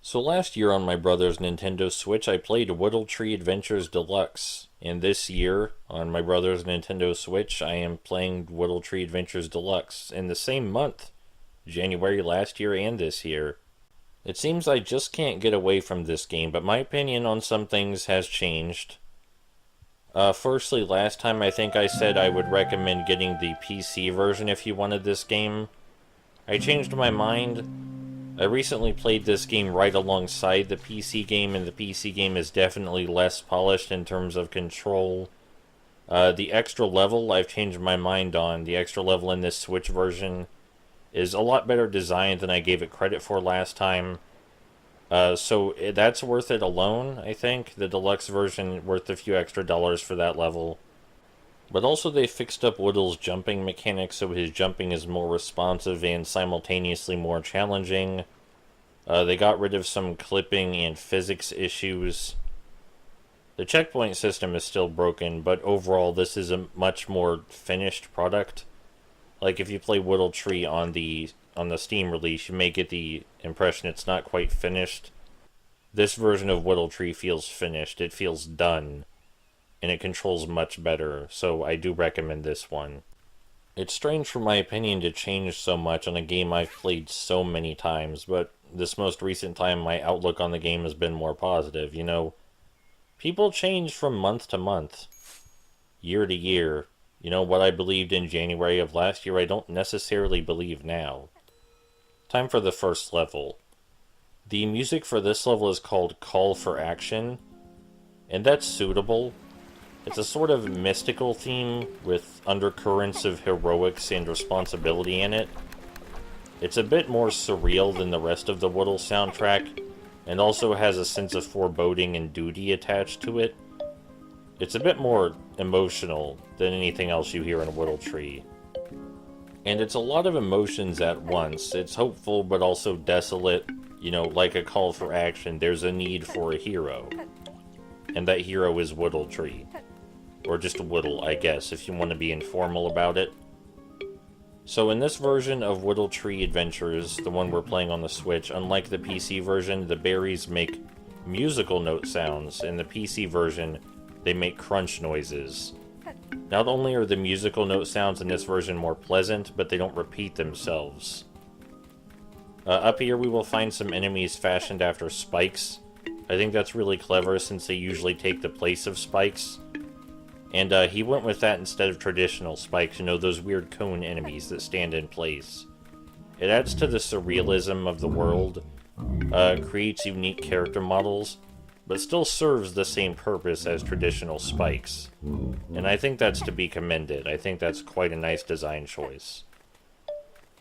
So last year on my brother's Nintendo Switch, I played Woodletree Adventures Deluxe. And this year, on my brother's Nintendo Switch, I am playing Woodletree Adventures Deluxe in the same month, January last year and this year. It seems I just can't get away from this game, but my opinion on some things has changed. Firstly, last time I think I said I would recommend getting the PC version if you wanted this game. I changed my mind. I recently played this game right alongside the PC game, and the PC game is definitely less polished in terms of control. The extra level I've changed my mind on. The extra level in this Switch version is a lot better designed than I gave it credit for last time. So that's worth it alone, I think. The deluxe version worth a few extra dollars for that level. But also they fixed up Woodle's jumping mechanics so his jumping is more responsive and simultaneously more challenging. They got rid of some clipping and physics issues. The checkpoint system is still broken, but overall this is a much more finished product. Like if you play Woodletree on the Steam release, you may get the impression it's not quite finished. This version of Woodletree feels finished. It feels done. And it controls much better, so I do recommend this one. It's strange for my opinion to change so much on a game I've played so many times, but this most recent time my outlook on the game has been more positive. You know, people change from month to month, year to year. You know, what I believed in January of last year, I don't necessarily believe now. Time for the first level. The music for this level is called Call for Action, and that's suitable. It's a sort of mystical theme with undercurrents of heroics and responsibility in it. It's a bit more surreal than the rest of the Woodle soundtrack, and also has a sense of foreboding and duty attached to it. It's a bit more emotional than anything else you hear in Woodletree. And it's a lot of emotions at once. It's hopeful but also desolate. You know, like a call for action, there's a need for a hero. And that hero is Woodletree. Or just Woodle, I guess, if you want to be informal about it. So in this version of Woodletree Adventures, the one we're playing on the Switch, unlike the PC version, the berries make musical note sounds. In the PC version, they make crunch noises. Not only are the musical note sounds in this version more pleasant, but they don't repeat themselves. Up here we will find some enemies fashioned after spikes. I think that's really clever since they usually take the place of spikes. And he went with that instead of traditional spikes, you know, those weird cone enemies that stand in place. It adds to the surrealism of the world, creates unique character models, but still serves the same purpose as traditional spikes. And I think that's to be commended. I think that's quite a nice design choice.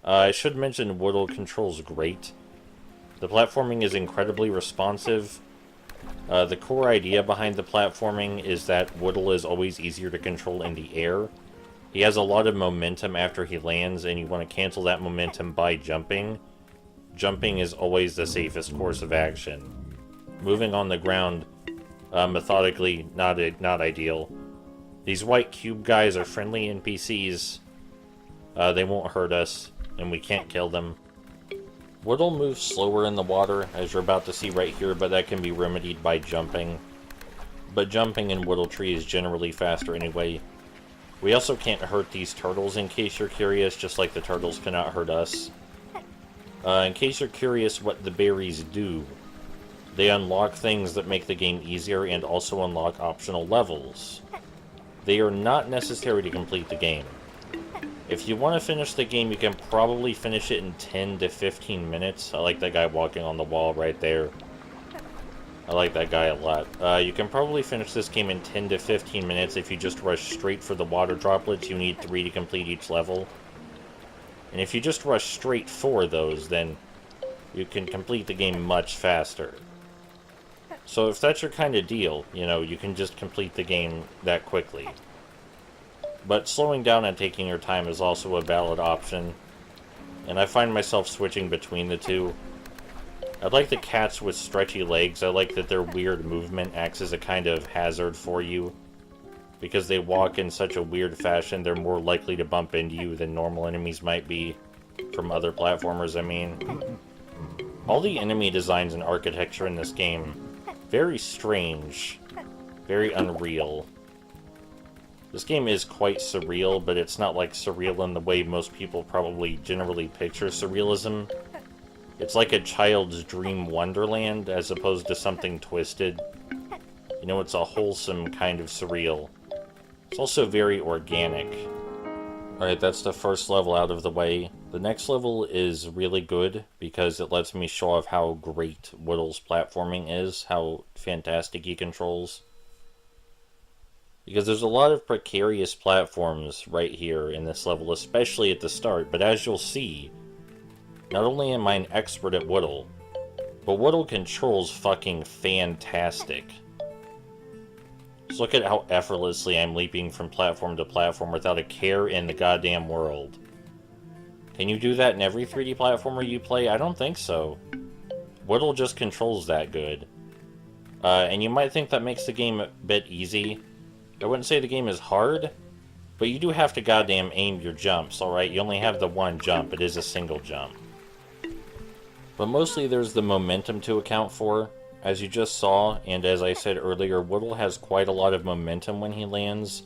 I should mention Woodle controls great. The platforming is incredibly responsive. The core idea behind the platforming is that Woodle is always easier to control in the air. He has a lot of momentum after he lands, and you want to cancel that momentum by jumping. Jumping is always the safest course of action. Moving on the ground, methodically, not ideal. These white cube guys are friendly NPCs. They won't hurt us, and we can't kill them. Woodle moves slower in the water, as you're about to see right here, but that can be remedied by jumping. But jumping in Woodletree is generally faster anyway. We also can't hurt these turtles, in case you're curious, just like the turtles cannot hurt us. In case you're curious what the berries do, they unlock things that make the game easier and also unlock optional levels. They are not necessary to complete the game. If you want to finish the game, you can probably finish it in 10 to 15 minutes. I like that guy walking on the wall right there. I like that guy a lot. You can probably finish this game in 10 to 15 minutes if you just rush straight for the water droplets. You need 3 to complete each level. And if you just rush straight for those, then you can complete the game much faster. So if that's your kind of deal, you know, you can just complete the game that quickly. But slowing down and taking your time is also a valid option, and I find myself switching between the two. I like the cats with stretchy legs. I like that their weird movement acts as a kind of hazard for you. Because they walk in such a weird fashion, they're more likely to bump into you than normal enemies might be. From other platformers, I mean. All the enemy designs and architecture in this game, very strange, very unreal. This game is quite surreal, but it's not like surreal in the way most people probably generally picture surrealism. It's like a child's dream wonderland as opposed to something twisted. You know, it's a wholesome kind of surreal. It's also very organic. Alright, that's the first level out of the way. The next level is really good because it lets me show off how great Woodle's platforming is, how fantastic he controls. Because there's a lot of precarious platforms right here in this level, especially at the start, but as you'll see, not only am I an expert at Woodle, but Woodle controls fucking fantastic. Just look at how effortlessly I'm leaping from platform to platform without a care in the goddamn world. Can you do that in every 3D platformer you play? I don't think so. Woodle just controls that good. And you might think that makes the game a bit easy. I wouldn't say the game is hard, but you do have to goddamn aim your jumps, alright? You only have the one jump. It is a single jump. But mostly there's the momentum to account for. As you just saw, and as I said earlier, Woodle has quite a lot of momentum when he lands,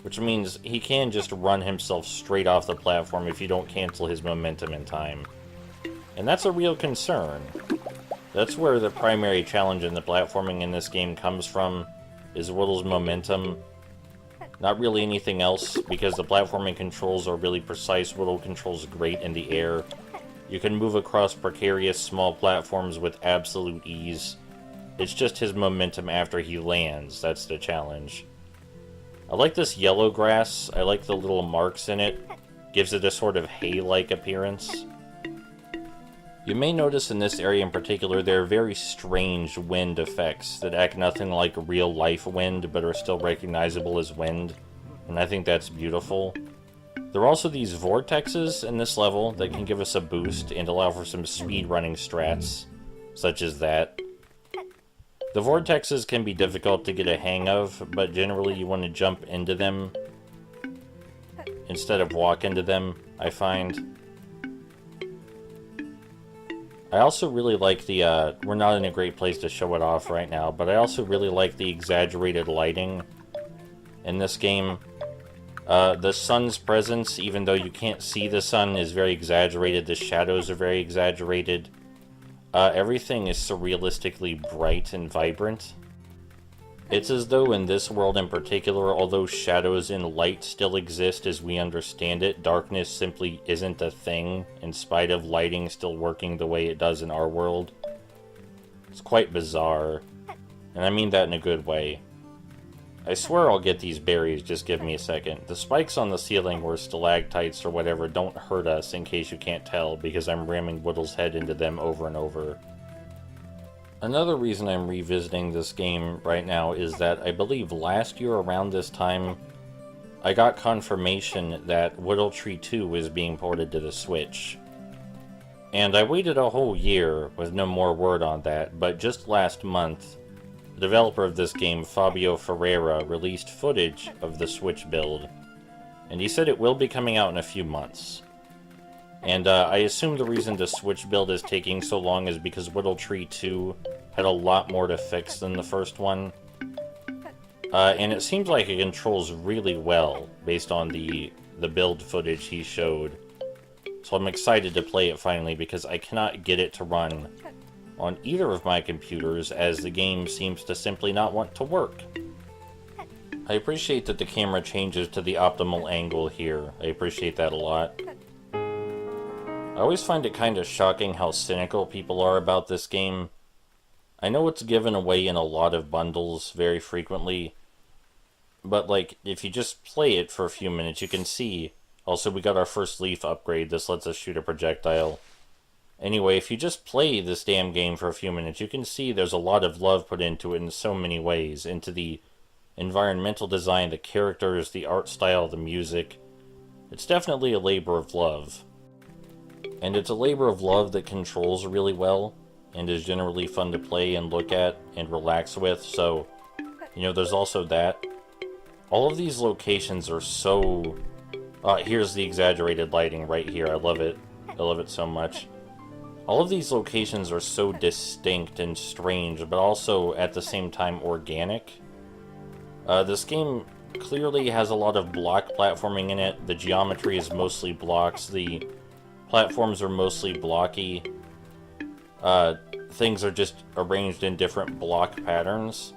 which means he can just run himself straight off the platform if you don't cancel his momentum in time. And that's a real concern. That's where the primary challenge in the platforming in this game comes from, is Woodle's momentum. Not really anything else, because the platforming controls are really precise. Woodle controls great in the air. You can move across precarious small platforms with absolute ease. It's just his momentum after he lands, that's the challenge. I like this yellow grass. I like the little marks in it. Gives it a sort of hay-like appearance. You may notice in this area in particular there are very strange wind effects that act nothing like real-life wind but are still recognizable as wind, and I think that's beautiful. There are also these vortexes in this level that can give us a boost and allow for some speedrunning strats, such as that. The vortexes can be difficult to get a hang of, but generally you want to jump into them instead of walk into them, I find. I also really like the, we're not in a great place to show it off right now, but I also really like the exaggerated lighting in this game. The sun's presence, even though you can't see the sun, is very exaggerated. The shadows are very exaggerated. Everything is surrealistically bright and vibrant. It's as though in this world in particular, although shadows and light still exist as we understand it, darkness simply isn't a thing, in spite of lighting still working the way it does in our world. It's quite bizarre, and I mean that in a good way. I swear I'll get these berries, just give me a second. The spikes on the ceiling or stalactites or whatever don't hurt us, in case you can't tell, because I'm ramming Woodle's head into them over and over. Another reason I'm revisiting this game right now is that I believe last year around this time, I got confirmation that Woodletree 2 is being ported to the Switch. And I waited a whole year with no more word on that, but just last month, the developer of this game, Fabio Ferreira, released footage of the Switch build, and he said it will be coming out in a few months. And I assume the reason the Switch build is taking so long is because Woodletree 2 had a lot more to fix than the first one. And it seems like it controls really well based on the build footage he showed. So I'm excited to play it finally because I cannot get it to run on either of my computers as the game seems to simply not want to work. I appreciate that the camera changes to the optimal angle here. I appreciate that a lot. I always find it kind of shocking how cynical people are about this game. I know it's given away in a lot of bundles very frequently, but like, if you just play it for a few minutes, you can see. Also, we got our first leaf upgrade. This lets us shoot a projectile. Anyway, if you just play this damn game for a few minutes, you can see there's a lot of love put into it in so many ways. Into the environmental design, the characters, the art style, the music. It's definitely a labor of love. And it's a labor of love that controls really well, and is generally fun to play and look at and relax with, so, you know, there's also that. All of these locations are so... here's the exaggerated lighting right here. I love it. I love it so much. All of these locations are so distinct and strange, but also at the same time organic. This game clearly has a lot of block platforming in it. The geometry is mostly blocks. The platforms are mostly blocky. Things are just arranged in different block patterns.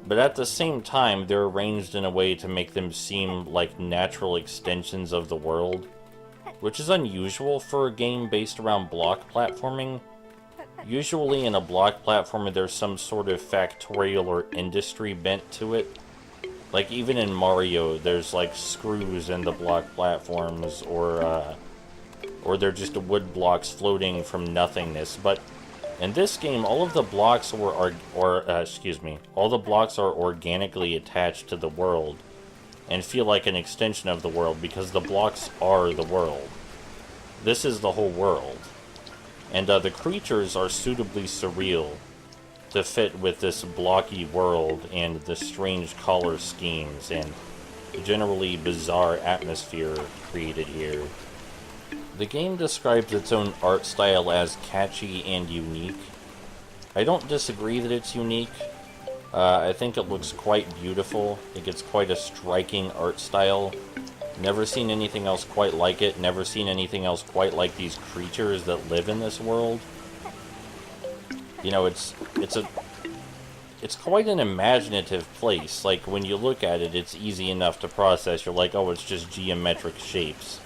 But at the same time, they're arranged in a way to make them seem like natural extensions of the world, which is unusual for a game based around block platforming. Usually in a block platformer, there's some sort of factorial or industry bent to it. Like, even in Mario, there's, like, screws in the block platforms, or they're just wood blocks floating from nothingness. But in this game, all of the blocks all the blocks are organically attached to the world, and feel like an extension of the world, because the blocks are the world. This is the whole world. And the creatures are suitably surreal to fit with this blocky world and the strange color schemes and generally bizarre atmosphere created here. The game describes its own art style as catchy and unique. I don't disagree that it's unique. I think it looks quite beautiful. I think it's quite a striking art style. Never seen anything else quite like it. Never seen anything else quite like these creatures that live in this world. You know, it's quite an imaginative place. Like, when you look at it, it's easy enough to process. You're like, oh, it's just geometric shapes.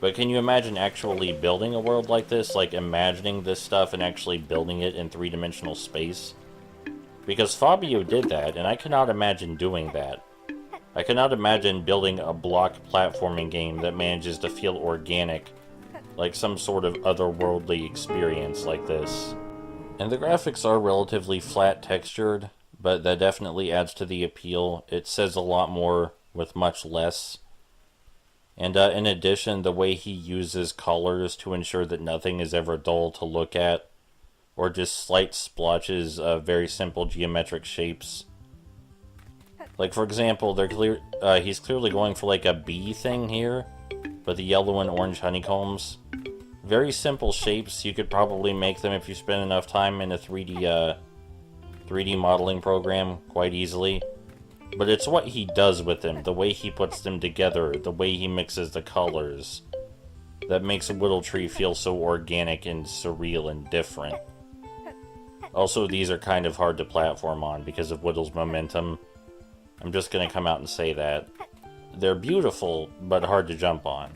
But can you imagine actually building a world like this? Like, imagining this stuff and actually building it in three-dimensional space? Because Fabio did that, and I cannot imagine doing that. I cannot imagine building a block platforming game that manages to feel organic, like some sort of otherworldly experience like this. And the graphics are relatively flat textured, but that definitely adds to the appeal. It says a lot more with much less. And in addition, the way he uses colors to ensure that nothing is ever dull to look at, or just slight splotches of very simple geometric shapes. Like, for example, he's clearly going for like a bee thing here, with the yellow and orange honeycombs. Very simple shapes. You could probably make them if you spend enough time in a 3D modeling program quite easily. But it's what he does with them, the way he puts them together, the way he mixes the colors, that makes Woodletree feel so organic and surreal and different. Also, these are kind of hard to platform on because of Woodle's momentum. I'm just gonna come out and say that. They're beautiful, but hard to jump on.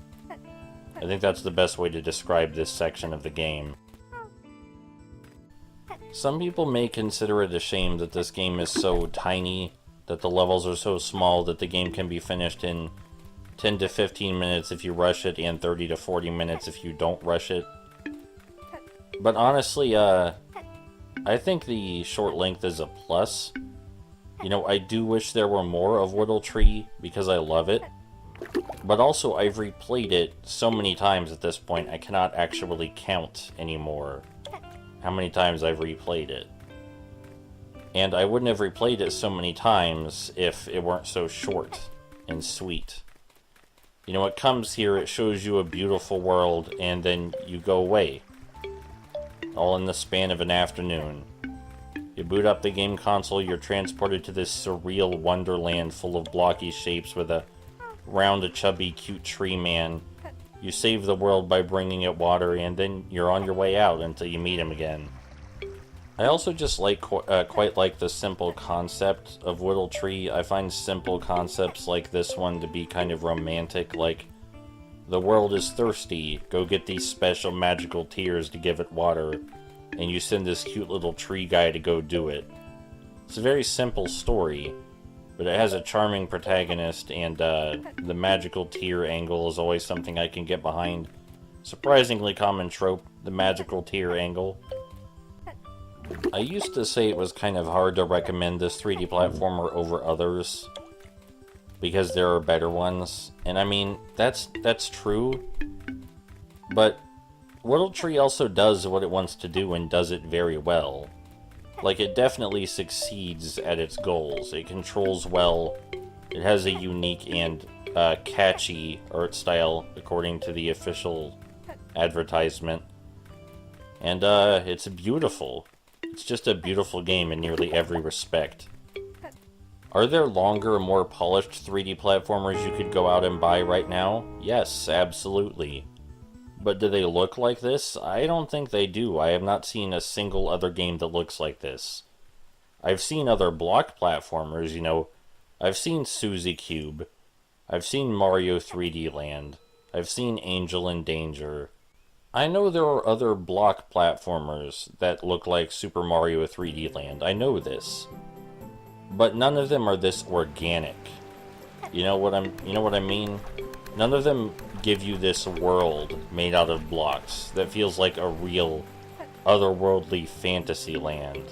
I think that's the best way to describe this section of the game. Some people may consider it a shame that this game is so tiny, that the levels are so small that the game can be finished in 10 to 15 minutes if you rush it, and 30 to 40 minutes if you don't rush it. But honestly, I think the short length is a plus. You know, I do wish there were more of Woodletree, because I love it. But also, I've replayed it so many times at this point, I cannot actually count anymore how many times I've replayed it. And I wouldn't have replayed it so many times if it weren't so short and sweet. You know, it comes here, it shows you a beautiful world, and then you go away. All in the span of an afternoon. You boot up the game console, you're transported to this surreal wonderland full of blocky shapes with a round, chubby, cute tree man. You save the world by bringing it water, and then you're on your way out until you meet him again. I also just quite like the simple concept of Woodletree. I find simple concepts like this one to be kind of romantic, like, the world is thirsty, go get these special magical tears to give it water, and you send this cute little tree guy to go do it. It's a very simple story, but it has a charming protagonist, and the magical tear angle is always something I can get behind. Surprisingly common trope, the magical tear angle. I used to say it was kind of hard to recommend this 3D platformer over others, because there are better ones, and I mean, that's true, but Woodletree also does what it wants to do and does it very well. Like, it definitely succeeds at its goals. It controls well, it has a unique and catchy art style, according to the official advertisement. And it's beautiful. It's just a beautiful game in nearly every respect. Are there longer, more polished 3D platformers you could go out and buy right now? Yes, absolutely. But do they look like this? I don't think they do. I have not seen a single other game that looks like this. I've seen other block platformers, you know. I've seen Suzy Cube. I've seen Mario 3D Land. I've seen Angel in Danger. I know there are other block platformers that look like Super Mario 3D Land. I know this. But none of them are this organic. You know what I mean? None of them give you this world made out of blocks that feels like a real otherworldly fantasy land.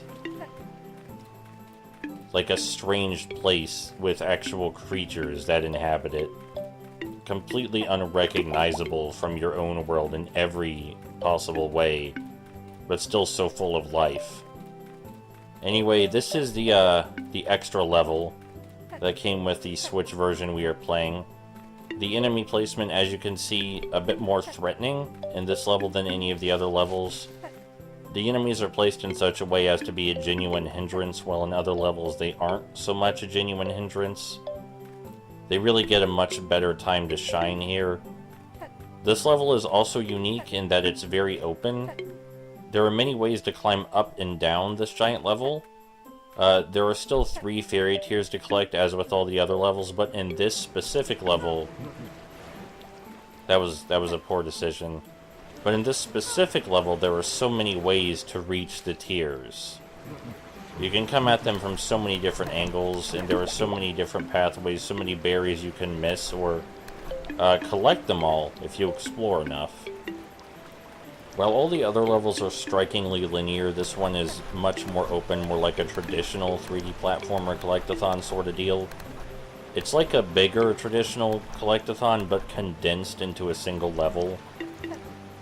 Like a strange place with actual creatures that inhabit it. Completely unrecognizable from your own world in every possible way, but still so full of life. Anyway, this is the extra level that came with the Switch version we are playing. The enemy placement, as you can see, a bit more threatening in this level than any of the other levels. The enemies are placed in such a way as to be a genuine hindrance, while in other levels they aren't so much a genuine hindrance. They really get a much better time to shine here. This level is also unique in that it's very open. There are many ways to climb up and down this giant level. There are still 3 fairy tears to collect, as with all the other levels, but in this specific level... That was a poor decision. But in this specific level, there are so many ways to reach the tears. You can come at them from so many different angles, and there are so many different pathways, so many berries you can miss, or collect them all if you explore enough. While all the other levels are strikingly linear, this one is much more open, more like a traditional 3D platformer collectathon sort of deal. It's like a bigger traditional collectathon, but condensed into a single level.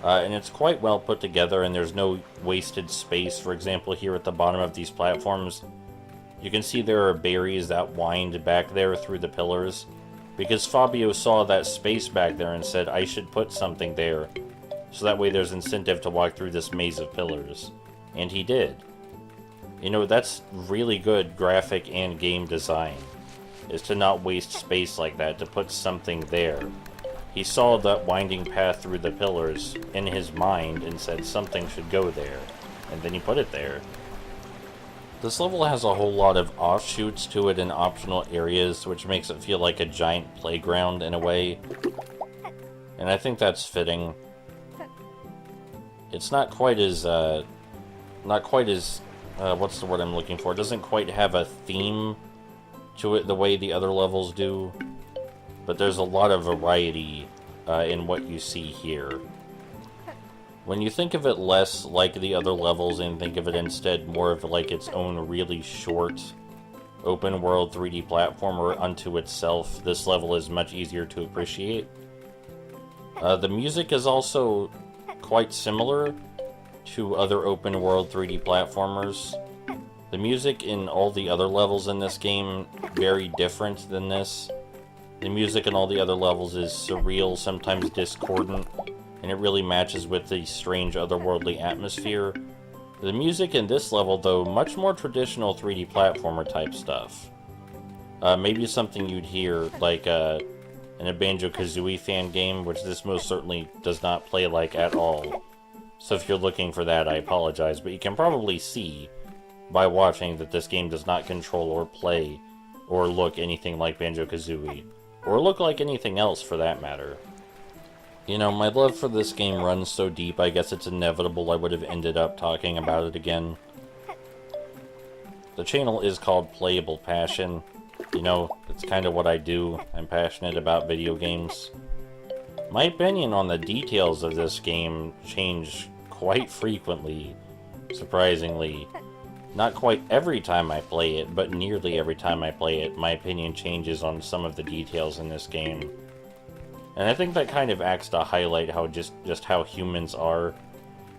And it's quite well put together, and there's no wasted space. For example, here at the bottom of these platforms, you can see there are berries that wind back there through the pillars, because Fabio saw that space back there and said, I should put something there, so that way there's incentive to walk through this maze of pillars. And he did. You know, that's really good graphic and game design, is to not waste space like that, to put something there. He saw that winding path through the pillars in his mind and said something should go there, and then he put it there. This level has a whole lot of offshoots to it in optional areas, which makes it feel like a giant playground in a way. And I think that's fitting. It's not quite as, what's the word I'm looking for? It doesn't quite have a theme to it the way the other levels do. But there's a lot of variety in what you see here. When you think of it less like the other levels and think of it instead more of like its own really short open world 3D platformer unto itself, this level is much easier to appreciate. The music is also quite similar to other open world 3D platformers. The music in all the other levels in this game very different than this. The music in all the other levels is surreal, sometimes discordant, and it really matches with the strange otherworldly atmosphere. The music in this level, though, much more traditional 3D platformer type stuff. Maybe something you'd hear like in a Banjo-Kazooie fan game, which this most certainly does not play like at all. So if you're looking for that, I apologize, but you can probably see by watching that this game does not control or play or look anything like Banjo-Kazooie. Or look like anything else, for that matter. You know, my love for this game runs so deep, I guess it's inevitable I would have ended up talking about it again. The channel is called Playable Passion. You know, it's kind of what I do. I'm passionate about video games. My opinion on the details of this game change quite frequently, surprisingly. Not quite every time I play it, but nearly every time I play it, my opinion changes on some of the details in this game. And I think that kind of acts to highlight how just how humans are.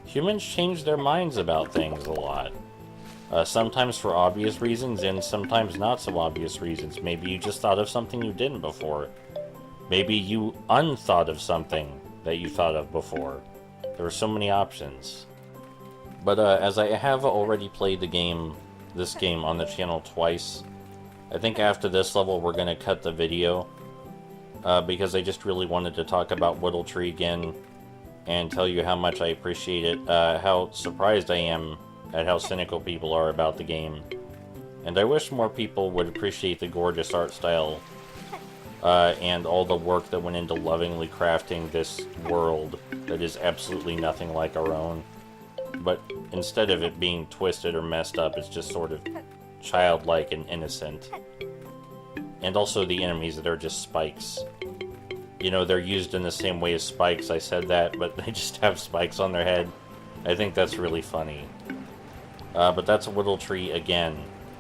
Humans change their minds about things a lot. Sometimes for obvious reasons, and sometimes not so obvious reasons. Maybe you just thought of something you didn't before. Maybe you unthought of something that you thought of before. There are so many options. But as I have already played this game on the channel twice, I think after this level we're going to cut the video, because I just really wanted to talk about Woodletree again and tell you how much I appreciate it, how surprised I am at how cynical people are about the game. And I wish more people would appreciate the gorgeous art style and all the work that went into lovingly crafting this world that is absolutely nothing like our own. But instead of it being twisted or messed up, it's just sort of childlike and innocent. And also the enemies that are just spikes. You know, they're used in the same way as spikes, I said that, but they just have spikes on their head. I think that's really funny. But that's Woodletree again,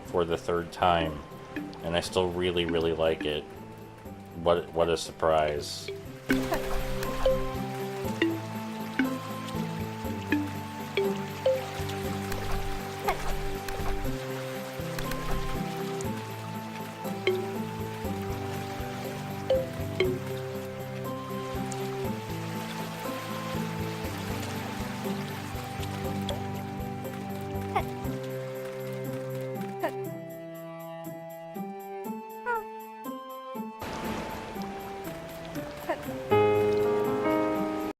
for the third time. And I still really, really like it. What a surprise.